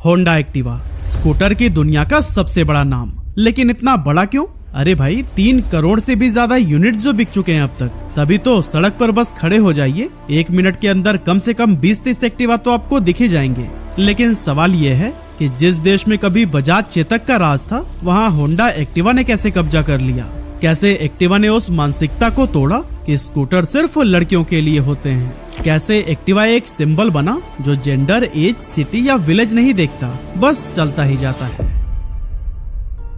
Honda Activa, scooter की दुनिया का सबसे बड़ा नाम। लेकिन इतना बड़ा क्यों? अरे भाई 3 करोड़ से भी ज्यादा यूनिट जो बिक चुके हैं अब तक, तभी तो सड़क पर बस खड़े हो जाइए, 1 मिनट के अंदर कम से कम 20-30 एक्टिवा तो आपको दिख ही जाएंगे। लेकिन सवाल ये है कि जिस देश में कभी बजाज चेतक का राज था, वहाँ होंडा एक्टिवा ने कैसे कब्जा कर लिया? कैसे एक्टिवा ने उस मानसिकता को तोड़ा कि स्कूटर सिर्फ लड़कियों के लिए होते हैं? कैसे एक्टिवा एक सिंबल बना जो जेंडर, एज, सिटी या विलेज नहीं देखता, बस चलता ही जाता है।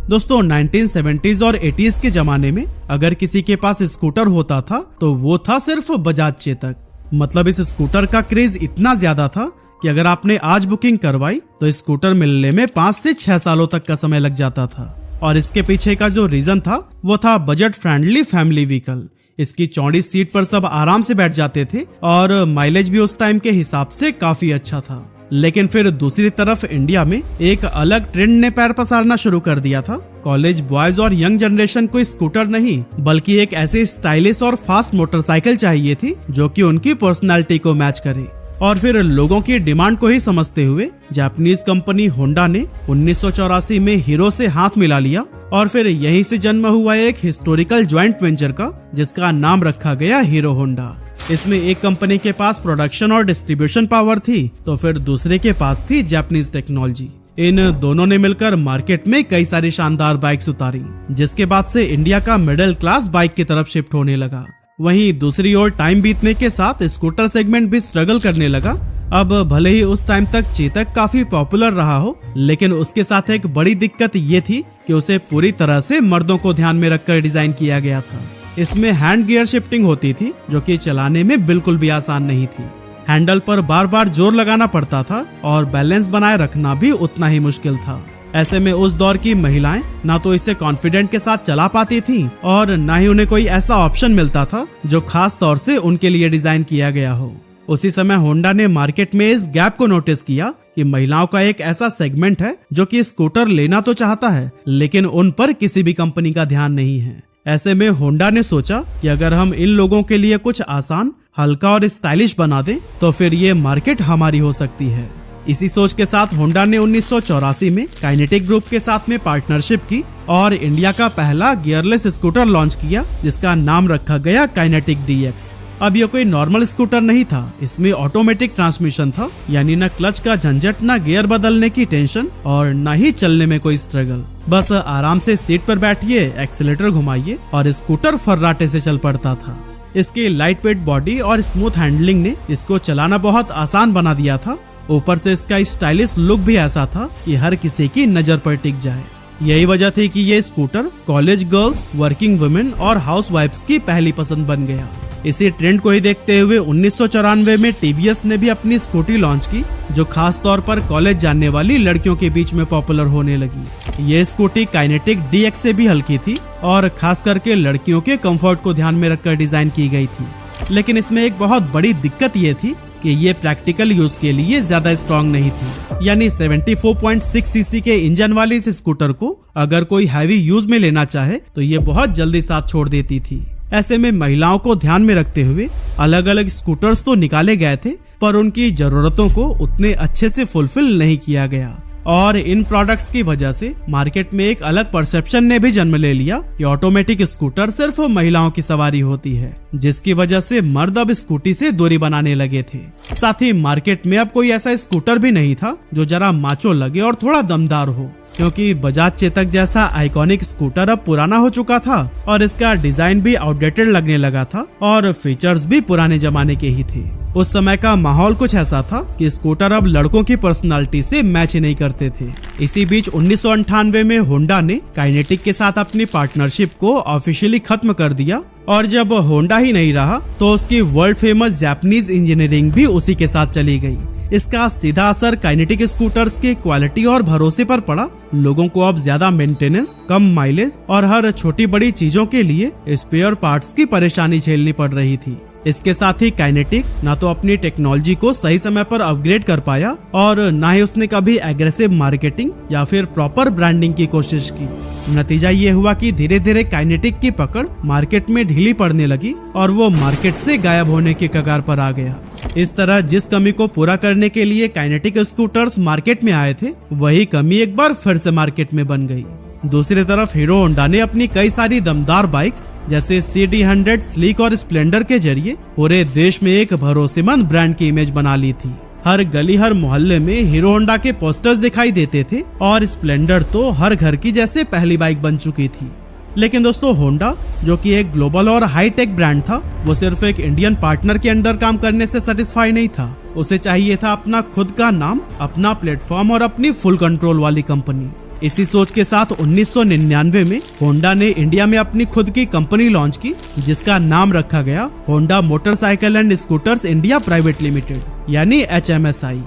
दोस्तों 1970s और 80s के जमाने में अगर किसी के पास स्कूटर होता था तो वो था सिर्फ बजाज चेतक। मतलब इस स्कूटर का क्रेज इतना ज्यादा था कि अगर आपने आज बुकिंग करवाई तो स्कूटर मिलने में 5 से 6 सालों तक का समय लग जाता था। और इसके पीछे का जो रीजन था वो था बजट फ्रेंडली फैमिली व्हीकल। इसकी चौड़ी सीट पर सब आराम से बैठ जाते थे और माइलेज भी उस टाइम के हिसाब से काफी अच्छा था। लेकिन फिर दूसरी तरफ इंडिया में एक अलग ट्रेंड ने पैर पसारना शुरू कर दिया था। कॉलेज बॉयज और यंग जनरेशन को स्कूटर नहीं बल्कि एक ऐसे स्टाइलिश और फास्ट मोटरसाइकिल चाहिए थी जो कि उनकी पर्सनालिटी को मैच करे। और फिर लोगों की डिमांड को ही समझते हुए जापानीज कंपनी होंडा ने 1984 में हीरो से हाथ मिला लिया और फिर यहीं से जन्म हुआ एक हिस्टोरिकल ज्वाइंट वेंचर का, जिसका नाम रखा गया हीरो होंडा। इसमें एक कंपनी के पास प्रोडक्शन और डिस्ट्रीब्यूशन पावर थी तो फिर दूसरे के पास थी जापानीज टेक्नोलॉजी। इन दोनों ने मिलकर मार्केट में कई सारी शानदार बाइक्स उतारी, जिसके बाद से इंडिया का मिडिल क्लास बाइक की तरफ शिफ्ट होने लगा। वहीं दूसरी ओर टाइम बीतने के साथ स्कूटर सेगमेंट भी स्ट्रगल करने लगा। अब भले ही उस टाइम तक चेतक काफी पॉपुलर रहा हो, लेकिन उसके साथ एक बड़ी दिक्कत ये थी कि उसे पूरी तरह से मर्दों को ध्यान में रखकर डिजाइन किया गया था। इसमें हैंड गियर शिफ्टिंग होती थी जो कि चलाने में बिल्कुल भी आसान नहीं थी। हैंडल पर बार बार जोर लगाना पड़ता था और बैलेंस बनाए रखना भी उतना ही मुश्किल था। ऐसे में उस दौर की महिलाएं ना तो इसे कॉन्फिडेंट के साथ चला पाती थी और ना ही उन्हें कोई ऐसा ऑप्शन मिलता था जो खास तौर से उनके लिए डिजाइन किया गया हो। उसी समय होंडा ने मार्केट में इस गैप को नोटिस किया कि महिलाओं का एक ऐसा सेगमेंट है जो कि स्कूटर लेना तो चाहता है, लेकिन उन पर किसी भी कंपनी का ध्यान नहीं है। ऐसे में होंडा ने सोचा कि अगर हम इन लोगों के लिए कुछ आसान, हल्का और स्टाइलिश बना दें तो फिर ये मार्केट हमारी हो सकती है। इसी सोच के साथ होंडा ने 1984 में काइनेटिक ग्रुप के साथ में पार्टनरशिप की और इंडिया का पहला गियरलेस स्कूटर लॉन्च किया, जिसका नाम रखा गया काइनेटिक DX। अब ये कोई नॉर्मल स्कूटर नहीं था, इसमें ऑटोमेटिक ट्रांसमिशन था, यानी न क्लच का झंझट, न गियर बदलने की टेंशन और न ही चलने में कोई स्ट्रगल। बस आराम से सीट पर बैठिए, एक्सीलेटर घुमाइए और स्कूटर फर्राटे से चल पड़ता था। इसकी लाइट वेट बॉडी और स्मूथ हैंडलिंग ने इसको चलाना बहुत आसान बना दिया था। ऊपर से इसका स्टाइलिश लुक भी ऐसा था कि हर किसी की नजर पर टिक जाए। यही वजह थी कि ये scooter college girls, working women और हाउस वाइफ्स की पहली पसंद बन गया। इसी ट्रेंड को ही देखते हुए 1994 में टीवीएस ने भी अपनी स्कूटी लॉन्च की, जो खास तौर पर कॉलेज जाने वाली लड़कियों के बीच में पॉपुलर होने लगी। ये स्कूटी काइनेटिक DX से भी हल्की थी और खास करके लड़कियों के कंफर्ट को ध्यान में रखकर डिजाइन की गई थी। लेकिन इसमें एक बहुत बड़ी दिक्कत ये थी कि ये प्रैक्टिकल यूज के लिए ज्यादा स्ट्रॉन्ग नहीं थी। यानी 74.6 सीसी के इंजन वाली इस स्कूटर को अगर कोई हैवी यूज में लेना चाहे तो ये बहुत जल्दी साथ छोड़ देती थी। ऐसे में महिलाओं को ध्यान में रखते हुए अलग अलग स्कूटर्स तो निकाले गए थे, पर उनकी जरूरतों को उतने अच्छे से फुलफिल नहीं किया गया। और इन प्रोडक्ट्स की वजह से मार्केट में एक अलग परसेप्शन ने भी जन्म ले लिया कि ऑटोमेटिक स्कूटर सिर्फ महिलाओं की सवारी होती है, जिसकी वजह से मर्द अब स्कूटी से दूरी बनाने लगे थे। साथ ही मार्केट में अब कोई ऐसा स्कूटर भी नहीं था जो जरा माचो लगे और थोड़ा दमदार हो, क्योंकि बजाज चेतक जैसा आइकॉनिक स्कूटर अब पुराना हो चुका था और इसका डिजाइन भी आउटडेटेड लगने लगा था और फीचर्स भी पुराने जमाने के ही थे। उस समय का माहौल कुछ ऐसा था कि स्कूटर अब लड़कों की पर्सनालिटी से मैच ही नहीं करते थे। इसी बीच 1998 में होंडा ने काइनेटिक के साथ अपनी पार्टनरशिप को ऑफिशियली खत्म कर दिया और जब होंडा ही नहीं रहा तो उसकी वर्ल्ड फेमस जापानीज इंजीनियरिंग भी उसी के साथ चली गई। इसका सीधा असर काइनेटिक स्कूटर्स की क्वालिटी और भरोसे पर पड़ा। लोगों को अब ज्यादा मेंटेनेंस, कम माइलेज और हर छोटी बड़ी चीजों के लिए स्पेयर पार्ट्स की परेशानी झेलनी पड़ रही थी। इसके साथ ही काइनेटिक ना तो अपनी टेक्नोलॉजी को सही समय पर अपग्रेड कर पाया और ना ही उसने कभी एग्रेसिव मार्केटिंग या फिर प्रॉपर ब्रांडिंग की कोशिश की। नतीजा ये हुआ कि धीरे धीरे काइनेटिक की पकड़ मार्केट में ढीली पड़ने लगी और वो मार्केट से गायब होने के कगार पर आ गया। इस तरह जिस कमी को पूरा करने के लिए काइनेटिक स्कूटर्स मार्केट में आए थे, वही कमी एक बार फिर से मार्केट में बन गई। दूसरी तरफ हीरो होंडा ने अपनी कई सारी दमदार बाइक्स जैसे CD100, स्लीक और स्प्लेंडर के जरिए पूरे देश में एक भरोसेमंद ब्रांड की इमेज बना ली थी। हर गली हर मोहल्ले में हीरो होंडा के पोस्टर्स दिखाई देते थे और स्प्लेंडर तो हर घर की जैसे पहली बाइक बन चुकी थी। लेकिन दोस्तों, होंडा जो कि एक ग्लोबल और हाई टेक ब्रांड था, वो सिर्फ एक इंडियन पार्टनर के अंडर काम करने से सेटिस्फाई नहीं था। उसे चाहिए था अपना खुद का नाम, अपना प्लेटफॉर्म और अपनी फुल कंट्रोल वाली कंपनी। इसी सोच के साथ 1999 में होंडा ने इंडिया में अपनी खुद की कंपनी लॉन्च की, जिसका नाम रखा गया Honda motorcycle and scooters India private limited यानी HMSI।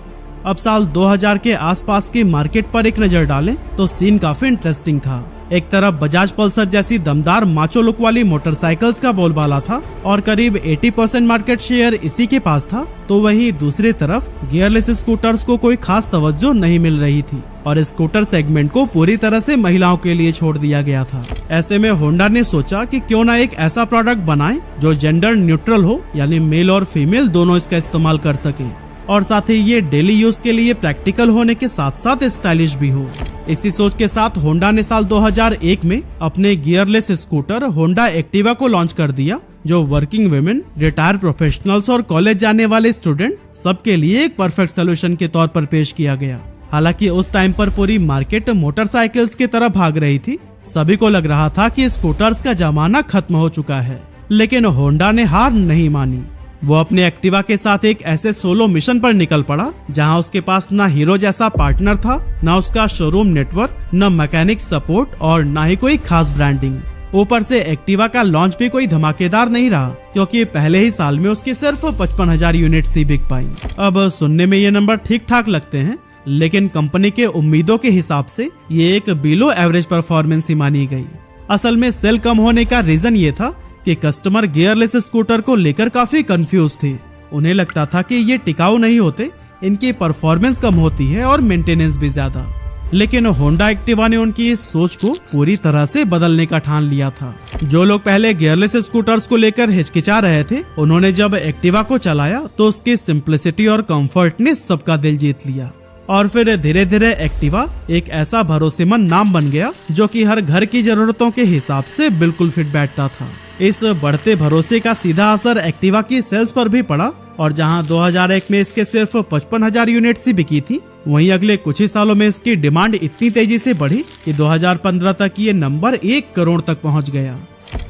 अब साल 2000 के आसपास की मार्केट पर एक नजर डालें तो सीन काफी इंटरेस्टिंग था। एक तरफ बजाज पल्सर जैसी दमदार माचो लुक वाली मोटरसाइकिल्स का बोलबाला था और करीब 80% मार्केट शेयर इसी के पास था, तो वहीं दूसरी तरफ गियरलेस स्कूटर्स को कोई खास तवज्जो नहीं मिल रही थी और स्कूटर सेगमेंट को पूरी तरह से महिलाओं के लिए छोड़ दिया गया था। ऐसे में होंडा ने सोचा कि क्यों ना एक ऐसा प्रोडक्ट बनाए जो जेंडर न्यूट्रल हो, यानी मेल और फीमेल दोनों इसका इस्तेमाल कर सके और साथ ही ये डेली यूज के लिए प्रैक्टिकल होने के साथ साथ स्टाइलिश भी हो। इसी सोच के साथ होंडा ने साल 2001 में अपने गियरलेस स्कूटर होंडा एक्टिवा को लॉन्च कर दिया, जो वर्किंग वुमेन, रिटायर प्रोफेशनल्स और कॉलेज जाने वाले स्टूडेंट सबके लिए एक परफेक्ट सोल्यूशन के तौर पर पेश किया गया। हालांकि उस टाइम पर पूरी मार्केट मोटरसाइकिल्स की तरफ भाग रही थी। सभी को लग रहा था कि स्कूटर्स का जमाना खत्म हो चुका है, लेकिन होंडा ने हार नहीं मानी। वो अपने एक्टिवा के साथ एक ऐसे सोलो मिशन पर निकल पड़ा जहां उसके पास ना हीरो जैसा पार्टनर था, ना उसका शोरूम नेटवर्क, न मैकेनिक सपोर्ट और ना ही कोई खास ब्रांडिंग। ऊपर से एक्टिवा का लॉन्च भी कोई धमाकेदार नहीं रहा, क्योंकि पहले ही साल में उसकी सिर्फ 55,000 यूनिट्स ही बिक पाई। अब सुनने में ये नंबर ठीक ठाक लगते हैं, लेकिन कंपनी के उम्मीदों के हिसाब से ये एक बिलो एवरेज परफॉर्मेंस ही मानी गई। असल में सेल कम होने का रीजन ये था कि कस्टमर गियरलेस स्कूटर को लेकर काफी कंफ्यूज थे। उन्हें लगता था कि ये टिकाऊ नहीं होते, इनकी परफॉर्मेंस कम होती है और मेंटेनेंस भी ज्यादा। लेकिन होंडा एक्टिवा ने उनकी इस सोच को पूरी तरह से बदलने का ठान लिया था। जो लोग पहले गियरलेस स्कूटर्स को लेकर हिचकिचा रहे थे, उन्होंने जब एक्टिवा को चलाया तो उसकी सिंप्लिसिटी और कंफर्ट ने सबका दिल जीत लिया। और फिर धीरे धीरे एक्टिवा एक ऐसा भरोसेमंद नाम बन गया जो कि हर घर की जरूरतों के हिसाब से बिल्कुल फिट बैठता था। इस बढ़ते भरोसे का सीधा असर एक्टिवा की सेल्स पर भी पड़ा और जहां 2001 में इसके सिर्फ 55,000 यूनिट्स ही बिकी थी, वहीं अगले कुछ ही सालों में इसकी डिमांड इतनी तेजी से बढ़ी कि 2015 तक ये नंबर 1 करोड़ तक पहुंच गया।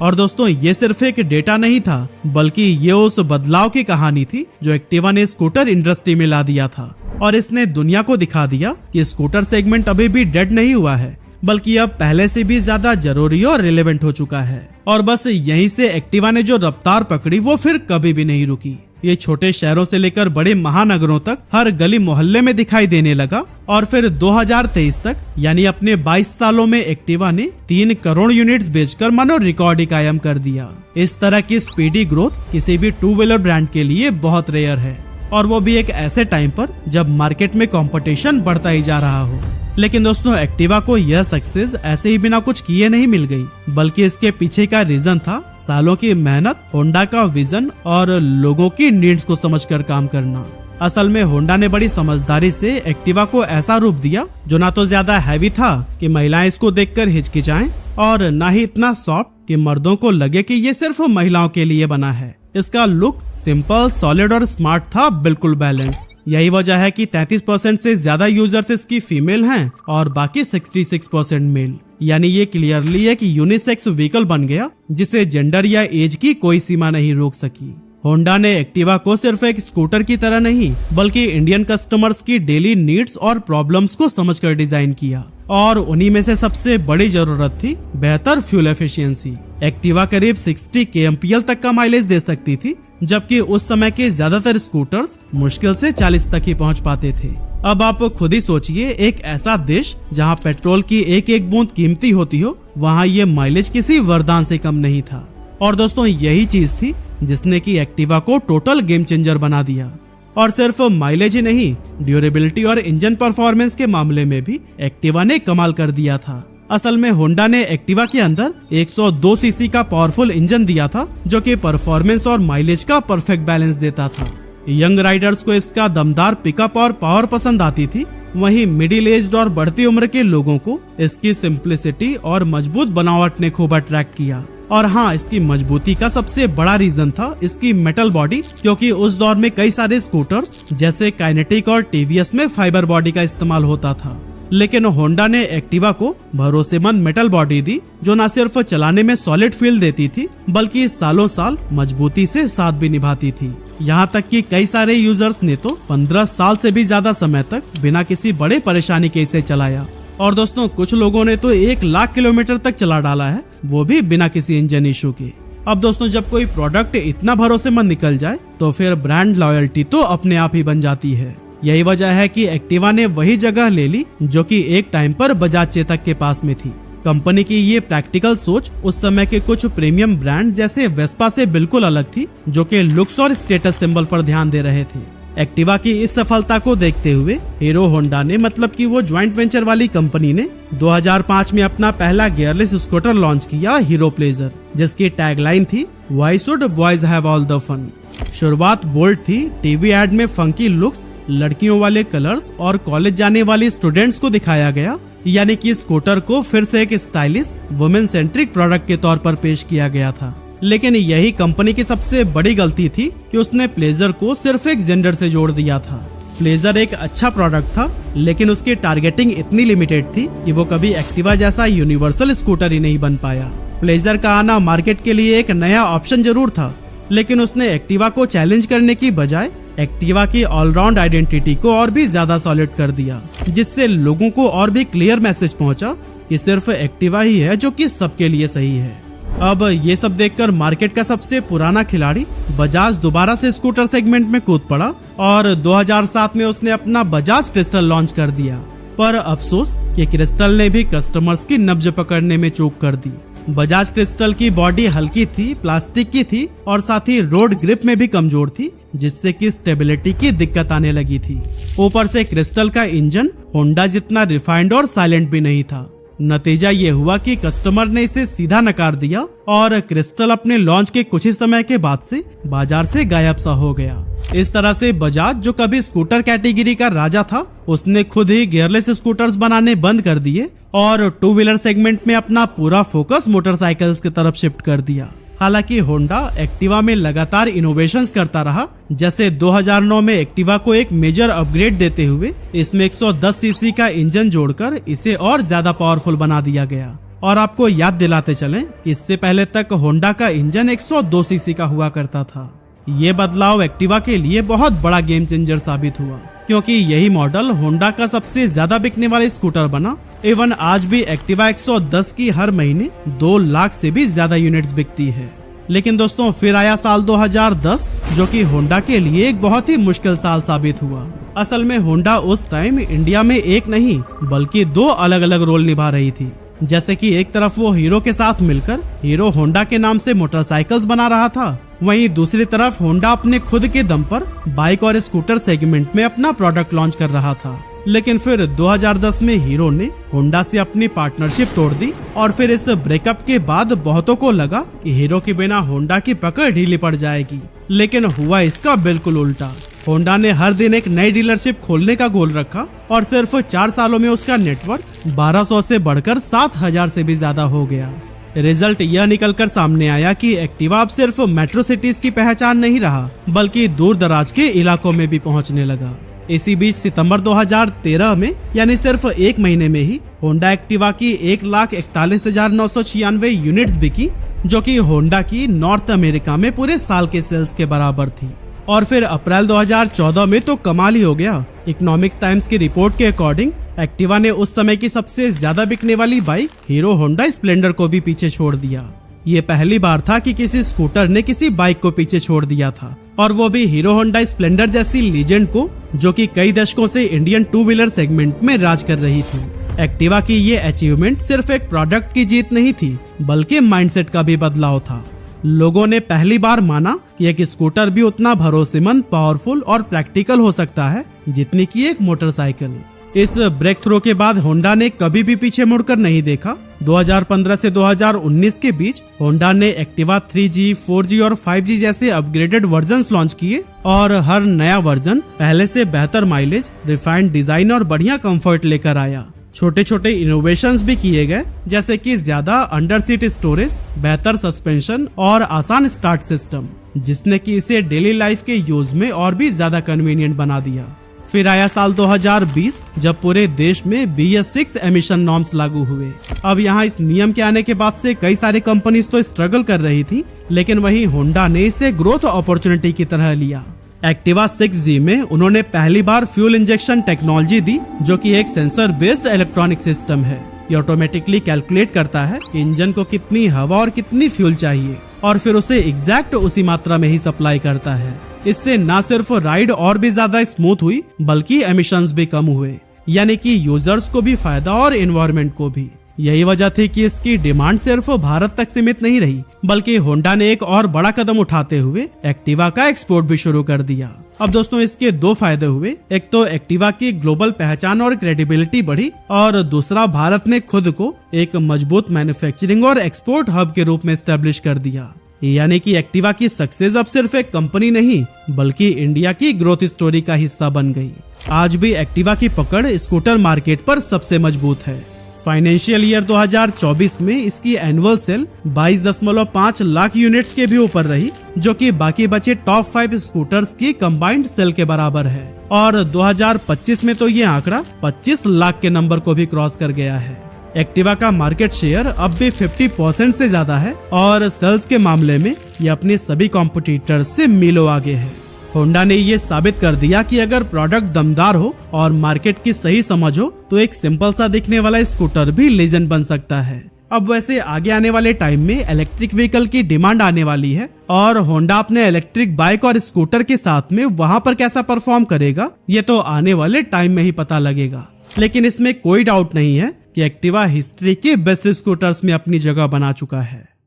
और दोस्तों, ये सिर्फ एक डेटा नहीं था, बल्कि ये उस बदलाव की कहानी थी जो एक्टिवा ने स्कूटर इंडस्ट्री में ला दिया था। और इसने दुनिया को दिखा दिया कि स्कूटर सेगमेंट अभी भी डेड नहीं हुआ है, बल्कि अब पहले से भी ज्यादा जरूरी और रिलेवेंट हो चुका है। और बस यहीं से एक्टिवा ने जो रफ्तार पकड़ी वो फिर कभी भी नहीं रुकी। ये छोटे शहरों से लेकर बड़े महानगरों तक हर गली मोहल्ले में दिखाई देने लगा और फिर 2023 तक यानी अपने 22 सालों में एक्टिवा ने 3 करोड़ यूनिट्स बेचकर मानो रिकॉर्ड ही कायम कर दिया। इस तरह की स्पीडी ग्रोथ किसी भी टू व्हीलर ब्रांड के लिए बहुत रेयर है, और वो भी एक ऐसे टाइम पर जब मार्केट में कंपटीशन बढ़ता ही जा रहा हो। लेकिन दोस्तों, एक्टिवा को यह सक्सेस ऐसे ही बिना कुछ किए नहीं मिल गई, बल्कि इसके पीछे का रीजन था सालों की मेहनत, होंडा का विजन और लोगों की नीड्स को समझकर काम करना। असल में होंडा ने बड़ी समझदारी से एक्टिवा को ऐसा रूप दिया जो ना तो ज्यादा हैवी था कि महिलाएं इसको देखकर हिचकिचाएं और ना ही इतना सॉफ्ट कि मर्दों को लगे कि ये सिर्फ महिलाओं के लिए बना है। इसका लुक सिंपल, सॉलिड और स्मार्ट था, बिल्कुल बैलेंस। यही वजह है कि 33% से ज्यादा यूजर्स इसकी फीमेल हैं और बाकी 66% मेल। यानी ये क्लियरली एक यूनिसेक्स व्हीकल बन गया जिसे जेंडर या एज की कोई सीमा नहीं रोक सकी। होंडा ने एक्टिवा को सिर्फ एक स्कूटर की तरह नहीं, बल्कि इंडियन कस्टमर्स की डेली नीड्स और प्रॉब्लम्स को समझकर डिजाइन किया, और उन्हीं में से सबसे बड़ी जरूरत थी बेहतर फ्यूल एफिशिएंसी। एक्टिवा करीब 60 kmpl तक का माइलेज दे सकती थी, जबकि उस समय के ज्यादातर स्कूटर्स मुश्किल से 40 तक ही पहुंच पाते थे। अब आप खुद ही सोचिए, एक ऐसा देश जहां पेट्रोल की एक एक बूंद कीमती होती हो, वहां ये माइलेज किसी वरदान से कम नहीं था। और दोस्तों, यही चीज थी जिसने की एक्टिवा को टोटल गेम चेंजर बना दिया। और सिर्फ माइलेज ही नहीं, ड्यूरेबिलिटी और इंजन परफॉर्मेंस के मामले में भी एक्टिवा ने कमाल कर दिया था। असल में होंडा ने एक्टिवा के अंदर 102 सीसी का पावरफुल इंजन दिया था, जो कि परफॉर्मेंस और माइलेज का परफेक्ट बैलेंस देता था। यंग राइडर्स को इसका दमदार पिकअप और पावर पसंद आती थी, वहीं मिडिल एज्ड और बढ़ती उम्र के लोगों को इसकी सिंप्लिसिटी और मजबूत बनावट ने खूब अट्रैक्ट किया। और हाँ, इसकी मजबूती का सबसे बड़ा रीजन था इसकी मेटल बॉडी, क्योंकि उस दौर में कई सारे स्कूटर्स जैसे काइनेटिक और टीवीएस में फाइबर बॉडी का इस्तेमाल होता था, लेकिन होंडा ने एक्टिवा को भरोसेमंद मेटल बॉडी दी, जो न सिर्फ चलाने में सॉलिड फील देती थी, बल्कि सालों साल मजबूती से साथ भी निभाती थी। यहाँ तक कि कई सारे यूजर्स ने तो 15 साल से भी ज्यादा समय तक बिना किसी बड़े परेशानी के इसे चलाया। और दोस्तों, कुछ लोगों ने तो 1 लाख किलोमीटर तक चला डाला है, वो भी बिना किसी इंजन इशू के। अब दोस्तों, जब कोई प्रोडक्ट इतना भरोसेमंद निकल जाए तो फिर ब्रांड लॉयल्टी तो अपने आप ही बन जाती है। यही वजह है कि एक्टिवा ने वही जगह ले ली जो कि एक टाइम पर बजाज चेतक के पास में थी। कंपनी की ये प्रैक्टिकल सोच उस समय के कुछ प्रीमियम ब्रांड जैसे वेस्पा से बिल्कुल अलग थी, जो कि लुक्स और स्टेटस सिंबल पर ध्यान दे रहे थे। एक्टिवा की इस सफलता को देखते हुए हीरो होंडा ने, मतलब कि वो ज्वाइंट वेंचर वाली कंपनी ने 2005 में अपना पहला गियरलेस स्कूटर लॉन्च किया, हीरो प्लेजर, जिसकी टैगलाइन थी why should boys have all the fun. शुरुआत बोल्ड थी, टीवी एड में फंकी लुक्स, लड़कियों वाले कलर्स और कॉलेज जाने वाली स्टूडेंट्स को दिखाया गया, यानी कि स्कूटर को फिर से एक स्टाइलिश वुमेन सेंट्रिक प्रोडक्ट के तौर पर पेश किया गया था। लेकिन यही कंपनी की सबसे बड़ी गलती थी कि उसने प्लेजर को सिर्फ एक जेंडर से जोड़ दिया था। प्लेजर एक अच्छा प्रोडक्ट था, लेकिन उसकी टारगेटिंग इतनी लिमिटेड थी कि वो कभी एक्टिवा जैसा यूनिवर्सल स्कूटर ही नहीं बन पाया। प्लेजर का आना मार्केट के लिए एक नया ऑप्शन जरूर था, लेकिन उसने एक्टिवा को चैलेंज करने की बजाय एक्टिवा की ऑलराउंड आइडेंटिटी को और भी ज्यादा सॉलिड कर दिया, जिससे लोगों को और भी क्लियर मैसेज पहुंचा कि सिर्फ एक्टिवा ही है जो कि सबके लिए सही है। अब ये सब देखकर मार्केट का सबसे पुराना खिलाड़ी बजाज दोबारा से स्कूटर सेगमेंट में कूद पड़ा और 2007 में उसने अपना बजाज क्रिस्टल लॉन्च कर दिया। पर अफसोस कि क्रिस्टल ने भी कस्टमर्स की नब्ज पकड़ने में चूक कर दी। बजाज क्रिस्टल की बॉडी हल्की थी, प्लास्टिक की थी और साथ ही रोड ग्रिप में भी कमजोर थी, जिससे कि स्टेबिलिटी की दिक्कत आने लगी थी। ऊपर से क्रिस्टल का इंजन होंडा जितना रिफाइंड और साइलेंट भी नहीं था। नतीजा ये हुआ कि कस्टमर ने इसे सीधा नकार दिया और क्रिस्टल अपने लॉन्च के कुछ ही समय के बाद से बाजार से गायब सा हो गया। इस तरह से बजाज, जो कभी स्कूटर कैटेगरी का राजा था, उसने खुद ही गियरलेस स्कूटर्स बनाने बंद कर दिए और टू व्हीलर सेगमेंट में अपना पूरा फोकस मोटरसाइकिल्स की तरफ शिफ्ट कर दिया। हालांकि होंडा एक्टिवा में लगातार इनोवेशंस करता रहा, जैसे 2009 में एक्टिवा को एक मेजर अपग्रेड देते हुए इसमें 110 सीसी का इंजन जोड़कर इसे और ज्यादा पावरफुल बना दिया गया। और आपको याद दिलाते चलें कि इससे पहले तक होंडा का इंजन 102 सीसी का हुआ करता था। ये बदलाव एक्टिवा के लिए बहुत बड़ा गेम चेंजर साबित हुआ, क्योंकि यही मॉडल होंडा का सबसे ज्यादा बिकने वाला स्कूटर बना। इवन आज भी एक्टिवा 110 की हर महीने 2 लाख से भी ज्यादा यूनिट्स बिकती है। लेकिन दोस्तों, फिर आया साल 2010, जो कि होंडा के लिए एक बहुत ही मुश्किल साल साबित हुआ। असल में होंडा उस टाइम इंडिया में एक नहीं बल्कि 2 अलग अलग रोल निभा रही थी। जैसे कि एक तरफ वो हीरो के साथ मिलकर हीरो होंडा के नाम से मोटरसाइकिल्स बना रहा था, वहीं दूसरी तरफ होंडा अपने खुद के दम पर बाइक और स्कूटर सेगमेंट में अपना प्रोडक्ट लॉन्च कर रहा था। लेकिन फिर 2010 में हीरो ने होंडा से अपनी पार्टनरशिप तोड़ दी और फिर इस ब्रेकअप के बाद बहुतों को लगा कि हीरो के बिना होंडा की पकड़ ढीली पड़ जाएगी, लेकिन हुआ इसका बिल्कुल उल्टा। होंडा ने हर दिन एक नई डीलरशिप खोलने का गोल रखा और सिर्फ 4 सालों में उसका नेटवर्क 1200 से बढ़कर 7000 से भी ज्यादा हो गया। रिजल्ट यह निकलकर सामने आया कि एक्टिवा अब सिर्फ मेट्रो सिटीज की पहचान नहीं रहा, बल्कि दूर दराज के इलाकों में भी पहुंचने लगा। इसी बीच सितंबर 2013 में, यानी सिर्फ 1 महीने में ही होंडा एक्टिवा की 1,41,996 यूनिट्स बिकी, जो कि होंडा की नॉर्थ अमेरिका में पूरे साल के सेल्स के बराबर थी। और फिर अप्रैल 2014 में तो कमाल ही हो गया। इकोनॉमिक्स टाइम्स की रिपोर्ट के अकॉर्डिंग एक्टिवा ने उस समय की सबसे ज्यादा बिकने वाली बाइक हीरो होंडा स्प्लेंडर को भी पीछे छोड़ दिया। ये पहली बार था कि किसी स्कूटर ने किसी बाइक को पीछे छोड़ दिया था, और वो भी हीरो होंडा स्प्लेंडर जैसी लीजेंड को, जो कि कई दशकों से इंडियन टू व्हीलर सेगमेंट में राज कर रही थी। एक्टिवा की ये अचीवमेंट सिर्फ एक प्रोडक्ट की जीत नहीं थी, बल्कि माइंडसेट का भी बदलाव था। लोगों ने पहली बार माना कि एक स्कूटर भी उतना भरोसेमंद, पावरफुल और प्रैक्टिकल हो सकता है जितनी कि एक मोटरसाइकिल। इस ब्रेक थ्रो के बाद होंडा ने कभी भी पीछे मुड़कर नहीं देखा। 2015 से 2019 के बीच होंडा ने एक्टिवा 3G, 4G और 5G जैसे अपग्रेडेड वर्जन्स लॉन्च किए और हर नया वर्जन पहले से बेहतर माइलेज, रिफाइंड डिजाइन और बढ़िया कंफर्ट लेकर आया। छोटे छोटे इनोवेशंस भी किए गए, जैसे कि ज्यादा अंडर सीट स्टोरेज, बेहतर सस्पेंशन और आसान स्टार्ट सिस्टम, जिसने कि इसे डेली लाइफ के यूज में और भी ज्यादा कन्वीनियंट बना दिया। फिर आया साल 2020, जब पूरे देश में BS6 एमिशन नॉर्म्स लागू हुए। अब यहाँ इस नियम के आने के बाद से कई सारी कंपनीज तो स्ट्रगल कर रही थी, लेकिन वहीं होंडा ने इसे ग्रोथ अपॉर्चुनिटी की तरह लिया। एक्टिवा 6G में उन्होंने पहली बार फ्यूल इंजेक्शन टेक्नोलॉजी दी, जो कि एक सेंसर बेस्ड इलेक्ट्रॉनिक सिस्टम है। ये ऑटोमेटिकली कैलकुलेट करता है कि इंजन को कितनी हवा और कितनी फ्यूल चाहिए और फिर उसे एग्जैक्ट उसी मात्रा में ही सप्लाई करता है। इससे न सिर्फ राइड और भी ज्यादा स्मूथ हुई, बल्कि एमिशंस भी कम हुए, यानी कि यूजर्स को भी फायदा और एनवायरनमेंट को भी। यही वजह थी कि इसकी डिमांड सिर्फ भारत तक सीमित नहीं रही, बल्कि होंडा ने एक और बड़ा कदम उठाते हुए एक्टिवा का एक्सपोर्ट भी शुरू कर दिया। अब दोस्तों, इसके दो फायदे हुए। एक तो एक्टिवा की ग्लोबल पहचान और क्रेडिबिलिटी बढ़ी, और दूसरा भारत ने खुद को एक मजबूत मैन्युफैक्चरिंग और एक्सपोर्ट हब के रूप में एस्टेब्लिश कर दिया। यानी कि एक्टिवा की सक्सेस अब सिर्फ एक कंपनी नहीं, बल्कि इंडिया की ग्रोथ स्टोरी का हिस्सा बन गई। आज भी एक्टिवा की पकड़ स्कूटर मार्केट पर सबसे मजबूत है। फाइनेंशियल ईयर 2024 में इसकी एनुअल सेल 22.5 लाख यूनिट्स के भी ऊपर रही, जो कि बाकी बचे टॉप 5 स्कूटर्स की कंबाइंड सेल के बराबर है। और 2025 में तो ये आंकड़ा 25 लाख के नंबर को भी क्रॉस कर गया है। एक्टिवा का मार्केट शेयर अब भी 50% से ज्यादा है, और सेल्स के मामले में ये अपने सभी कॉम्पिटिटर्स से मीलों आगे है। होंडा ने ये साबित कर दिया कि अगर प्रोडक्ट दमदार हो और मार्केट की सही समझ हो, तो एक सिंपल सा दिखने वाला स्कूटर भी लेजेंड बन सकता है। अब वैसे आगे आने वाले टाइम में इलेक्ट्रिक व्हीकल की डिमांड आने वाली है, और होंडा अपने इलेक्ट्रिक बाइक और स्कूटर के साथ में वहां पर कैसा परफॉर्म करेगा, ये तो आने वाले टाइम में ही पता लगेगा। लेकिन इसमें कोई डाउट नहीं है कि एक्टिवा हिस्ट्री के बेस्ट स्कूटर्स में अपनी जगह बना चुका है।